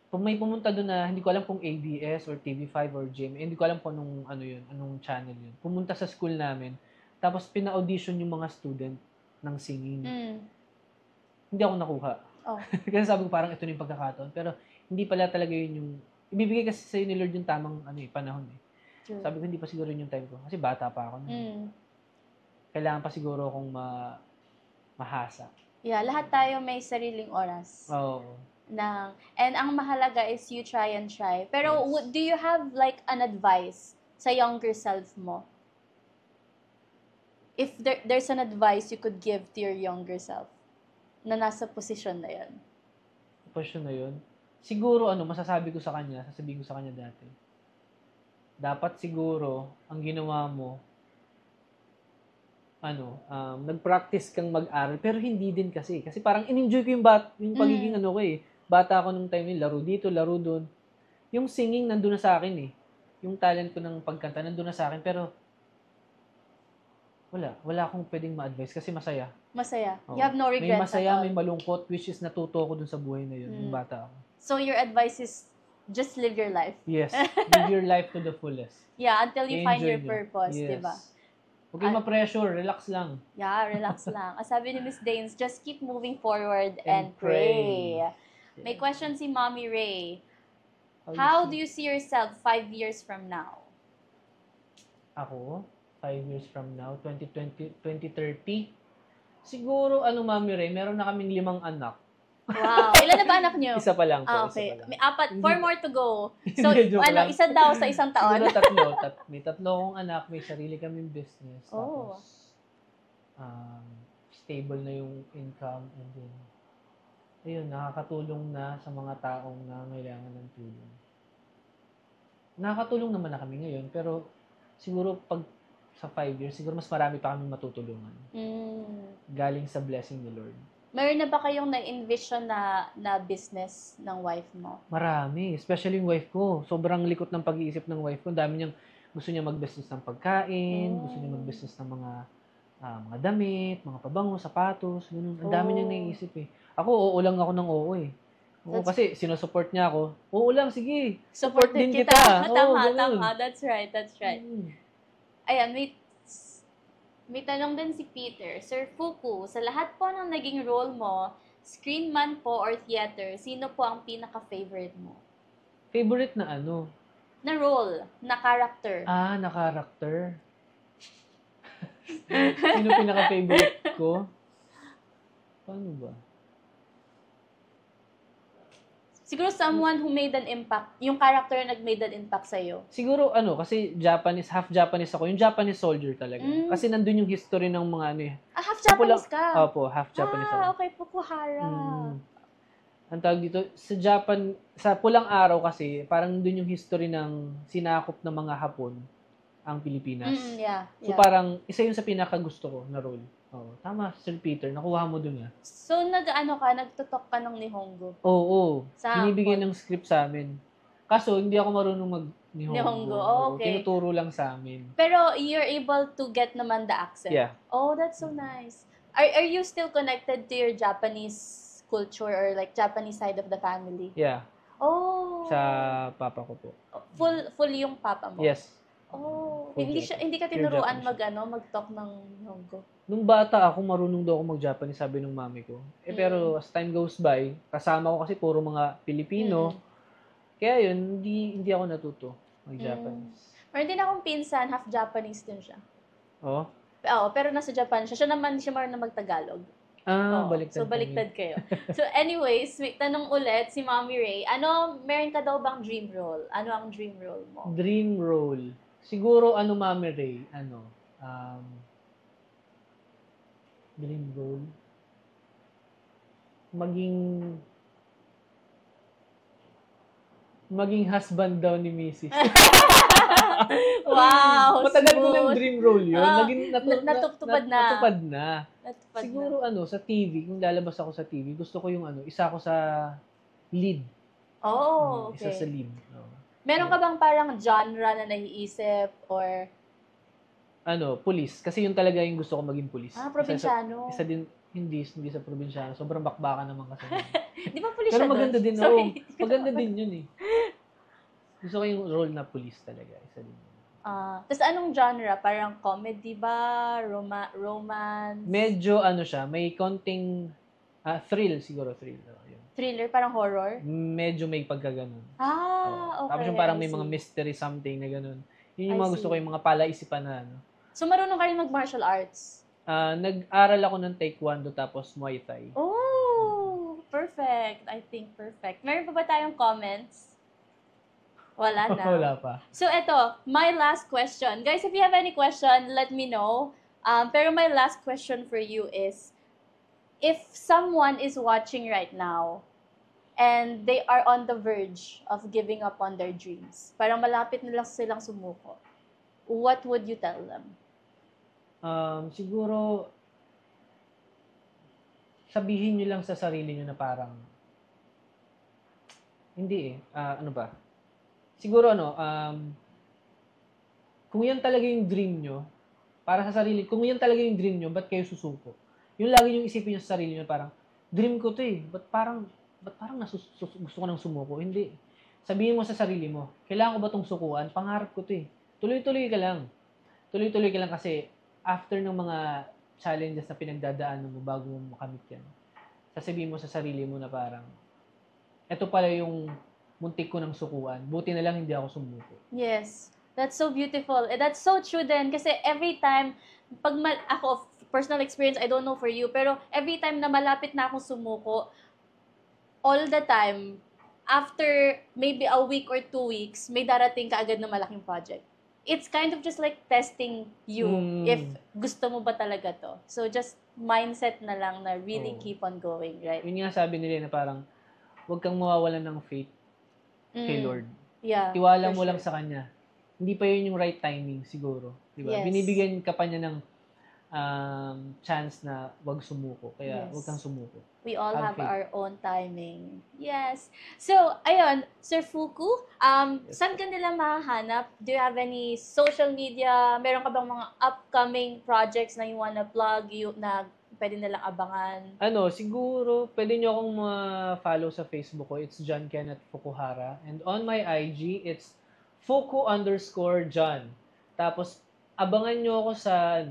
Speaker 2: Kung may pumunta doon na, hindi ko alam kung ABS or TV5 or GMA, hindi ko alam kung anong channel yun. Pumunta sa school namin, tapos pina-audition yung mga student ng singing. Hindi ako nakuha.
Speaker 1: Oh.
Speaker 2: Kasi sabi ko parang ito na yung pagkakataon. Pero hindi pala talaga yun yung, ibibigay kasi sa'yo ni Lord yung tamang panahon eh.
Speaker 1: True.
Speaker 2: Sabi ko hindi pa siguro yung time ko. Kasi bata pa ako. Kailangan pa siguro akong mahasa.
Speaker 1: Yeah, lahat tayo may sariling oras.
Speaker 2: Oo.
Speaker 1: And ang mahalaga is you try and try. Pero
Speaker 2: Yes.
Speaker 1: do you have like an advice sa younger self mo? If there's an advice you could give to your younger self na nasa posisyon na yan.
Speaker 2: Posisyon na yun. Siguro sasabihin ko sa kanya dati. Dapat siguro, ang ginawa mo, nag-practice kang mag-aral, pero hindi din kasi. Kasi parang in-enjoy ko yung pagiging bata ako nung time laro dito, laro doon. Yung singing nandun na sa akin eh. Yung talent ko ng pagkanta nandun na sa akin, pero wala akong pwedeng ma-advise kasi masaya.
Speaker 1: Masaya.
Speaker 2: Oo.
Speaker 1: You have no regrets
Speaker 2: May masaya,
Speaker 1: at all.
Speaker 2: may malungkot, which is natuto ko dun sa buhay na yun, yung bata ako.
Speaker 1: So your advice is just live your life.
Speaker 2: Yes. Live your life to the fullest.
Speaker 1: Yeah, until you find
Speaker 2: I-enjoy
Speaker 1: your
Speaker 2: nyo.
Speaker 1: purpose,
Speaker 2: Yes.
Speaker 1: diba?
Speaker 2: Huwag kayong ma-pressure, relax lang.
Speaker 1: Yeah, relax lang. As sabi ni Miss Danes, just keep moving forward and
Speaker 2: And
Speaker 1: pray.
Speaker 2: pray.
Speaker 1: May question si Mommy Ray. How do you see yourself 5 years from now?
Speaker 2: Ako, 5 years from now, 2030, siguro, Mami Ray, meron na kaming 5 anak.
Speaker 1: Wow. Ilan na ba anak niyo?
Speaker 2: Isa pa lang po.
Speaker 1: Okay.
Speaker 2: Isa pa lang.
Speaker 1: May 4 more to go. So,
Speaker 2: Hindi, joke lang.
Speaker 1: isa daw sa isang taon?
Speaker 2: Siguro 3. May 3 akong anak, may sarili kaming business.
Speaker 1: Oh.
Speaker 2: Tapos, stable na yung income. And then, ayun, nakakatulong na sa mga taong na kailangan ng tulong. Nakakatulong naman na kami ngayon, pero siguro pag sa 5 years, siguro mas marami pa kami matutulungan. Galing sa blessing ni Lord.
Speaker 1: Meron na ba kayong na-envision na business ng wife mo?
Speaker 2: Marami. Especially yung wife ko. Sobrang likot ng pag-iisip ng wife ko. Gusto niya mag-business ng pagkain, gusto niya mag-business ng mga damit, mga pabango, sapatos, ganun. Ang dami niyang naiisip eh. Ako, oo lang ako ng oo eh. Oo, kasi sinusupport niya ako. Oo lang, sige. Support din kita.
Speaker 1: Tama. That's right. Ayan, may tanong din si Peter. Sir Fuku, sa lahat po ng naging role mo, screen man po or theater, sino po ang pinaka-favorite mo?
Speaker 2: Favorite na
Speaker 1: Na role, na character.
Speaker 2: Na character. Sino pinaka-favorite ko? Paano ba?
Speaker 1: Siguro someone who made an impact, yung character na nag-made an impact sa'yo.
Speaker 2: Siguro kasi half Japanese ako. Yung Japanese soldier talaga. Kasi nandun yung history ng mga
Speaker 1: half Japanese ka?
Speaker 2: Opo, half Japanese ako.
Speaker 1: Okay, Fukuhara.
Speaker 2: Ang tawag dito, sa Pulang Araw kasi, parang dun yung history ng sinakop ng mga Hapon ang Pilipinas. So parang, isa yun sa pinakagusto ko na role. Oh, tama, Sir Peter. Nakuha mo dun
Speaker 1: So, nagtutok ka ng Nihongo?
Speaker 2: Oo. Binibigay ng script sa amin. Kaso, hindi ako marunong mag-Nihongo.
Speaker 1: Okay.
Speaker 2: Tinuturo lang sa amin.
Speaker 1: Pero, you're able to get naman the accent?
Speaker 2: Yeah.
Speaker 1: Oh, that's so nice. Are you still connected to your Japanese culture or like Japanese side of the family?
Speaker 2: Yeah.
Speaker 1: Oh.
Speaker 2: Sa papa ko po.
Speaker 1: Full yung papa mo?
Speaker 2: Yes.
Speaker 1: Oh.
Speaker 2: Full
Speaker 1: Hindi ka tinuruan mag-talk ng Nihongo?
Speaker 2: Nung bata ako, marunong daw ako mag-Japanese, sabi ng mami ko. Pero as time goes by, kasama ko kasi puro mga Pilipino. Kaya yun, hindi ako natuto mag-Japanese.
Speaker 1: Meron din akong pinsan, half Japanese din siya.
Speaker 2: Oh?
Speaker 1: Oo, pero nasa Japan siya. Siya marunong mag-Tagalog.
Speaker 2: Baliktad.
Speaker 1: So, baliktad kayo. So, anyways, may tanong ulit si Mommy Ray. Meron ka daw bang dream role? Ano ang dream role mo?
Speaker 2: Dream role? Siguro, Mommy Ray? Dream role? maging husband daw ni Mrs.
Speaker 1: Wow,
Speaker 2: Matagal ko ng
Speaker 1: smooth.
Speaker 2: dream role yun.
Speaker 1: Natupad na.
Speaker 2: Natupad na.
Speaker 1: Natupad
Speaker 2: Siguro sa TV, kung lalabas ako sa TV, gusto ko yung isa ako sa lead.
Speaker 1: Oh, okay.
Speaker 2: Isa sa lead.
Speaker 1: Meron ka bang parang genre na naiisip or
Speaker 2: police. Kasi yun talaga yung gusto ko maging police.
Speaker 1: probinsyano.
Speaker 2: Isa din, hindi sa probinsyano. Sobrang bakbaka naman kasi.
Speaker 1: Di ba police
Speaker 2: Pero
Speaker 1: siya
Speaker 2: maganda
Speaker 1: doon?
Speaker 2: din.
Speaker 1: Sorry.
Speaker 2: Maganda din yun eh. Gusto ko yung role na police talaga. Isa din.
Speaker 1: Tapos anong genre? Parang comedy ba? Romance?
Speaker 2: Medyo siya, may konting thrill siguro. Thrill. Yun.
Speaker 1: Thriller? Parang horror?
Speaker 2: Medyo may pagkaganon.
Speaker 1: Okay.
Speaker 2: Tapos yung parang
Speaker 1: I
Speaker 2: may mga
Speaker 1: see.
Speaker 2: mystery something na ganun. Yun yung
Speaker 1: I
Speaker 2: mga gusto
Speaker 1: see.
Speaker 2: ko, yung mga palaisipan na
Speaker 1: So marunong ka rin mag-martial arts?
Speaker 2: Nag-aral ako ng Taekwondo tapos Muay Thai.
Speaker 1: Oh, perfect. I think perfect. Meron pa ba tayong comments? Wala na.
Speaker 2: Wala pa.
Speaker 1: So eto, my last question. Guys, if you have any question, let me know. Pero my last question for you is, if someone is watching right now and they are on the verge of giving up on their dreams, parang malapit na lang silang sumuko, what would you tell them?
Speaker 2: Siguro, sabihin nyo lang sa sarili nyo na parang, hindi ano ba? Siguro kung yan talaga yung dream nyo, para sa sarili, kung yan talaga yung dream nyo, ba't kayo susuko? Yung lagi nyo isipin nyo sa sarili nyo, parang, dream ko to ba't parang gusto ko nang sumuko? Hindi. Sabihin mo sa sarili mo, kailangan ko ba tong sukuan? Pangarap ko to Tuloy-tuloy ka lang. Tuloy-tuloy ka lang kasi, after ng mga challenges na pinagdadaanan mo bago mo makamit yan, sasabihin mo sa sarili mo na parang, eto pala yung muntik ko ng sukuan. Buti na lang hindi ako sumuko.
Speaker 1: Yes. That's so beautiful. That's so true din. Kasi every time, ako, personal experience, I don't know for you, pero every time na malapit na akong sumuko, all the time, after maybe a week or 2 weeks, may darating ka agad na malaking project. It's kind of just like testing you if gusto mo ba talaga to. So just mindset na lang na really keep on going, right?
Speaker 2: Yun nga sabi nila na parang, huwag kang mawawalan ng faith kay Lord.
Speaker 1: Yeah.
Speaker 2: Tiwala mo lang sa Kanya. Hindi pa yun yung right timing siguro. Diba?
Speaker 1: Yes.
Speaker 2: Binibigyan ka pa niya ng chance na wag sumuko. Kaya wag kang sumuko.
Speaker 1: We all have
Speaker 2: faith.
Speaker 1: our own timing. Yes. So, ayun, Sir Fuku, saan ka nila mahanap? Do you have any social media? Meron ka bang mga upcoming projects na you wanna plug, na pwede nilang abangan?
Speaker 2: Siguro, pwede nyo akong ma-follow sa Facebook ko. It's John Kenneth Fukuhara. And on my IG, it's Fuku_John. Tapos, abangan nyo ako sa,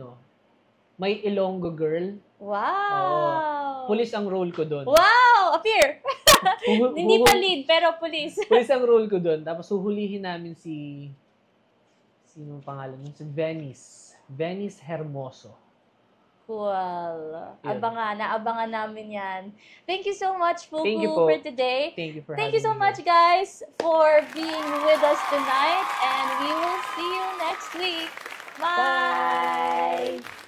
Speaker 2: May Ilonggo Girl.
Speaker 1: Wow!
Speaker 2: Police ang role ko doon.
Speaker 1: Wow! Appear! Hindi pa lead, pero police.
Speaker 2: Police ang role ko doon. Tapos huhulihin namin sino pangalan nun? Si Venice. Venice Hermoso.
Speaker 1: Cool.
Speaker 2: Yun.
Speaker 1: Abangan namin yan. Thank you so much, Fuku,
Speaker 2: Thank you po.
Speaker 1: for today.
Speaker 2: Thank you for
Speaker 1: Thank you so
Speaker 2: having me
Speaker 1: much, guys, for being with us tonight. And we will see you next week. Bye!